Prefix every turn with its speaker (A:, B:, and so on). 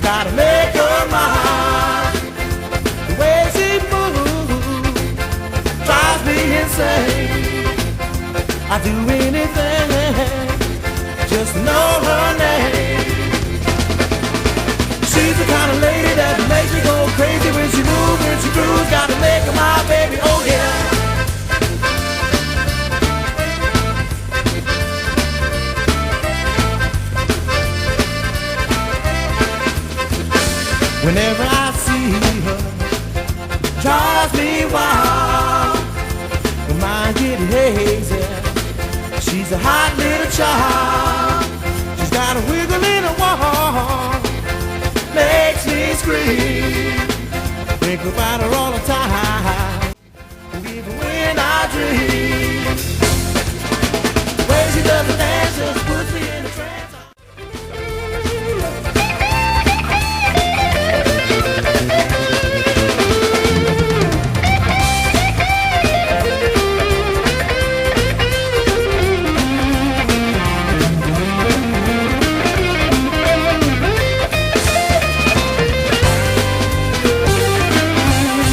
A: gotta make her mine. The way she moves drives me insane. I'd do anything just to know her name. She's the kind of lady that makes me go crazy when she moves, when she grooves. Gotta make her my baby, oh yeah. Whenever I see her, drives me wild. Her mind getting hazy. She's a hot little child. She's got a wiggle in her walk, makes me scream. Think about her all the time, even when I dream.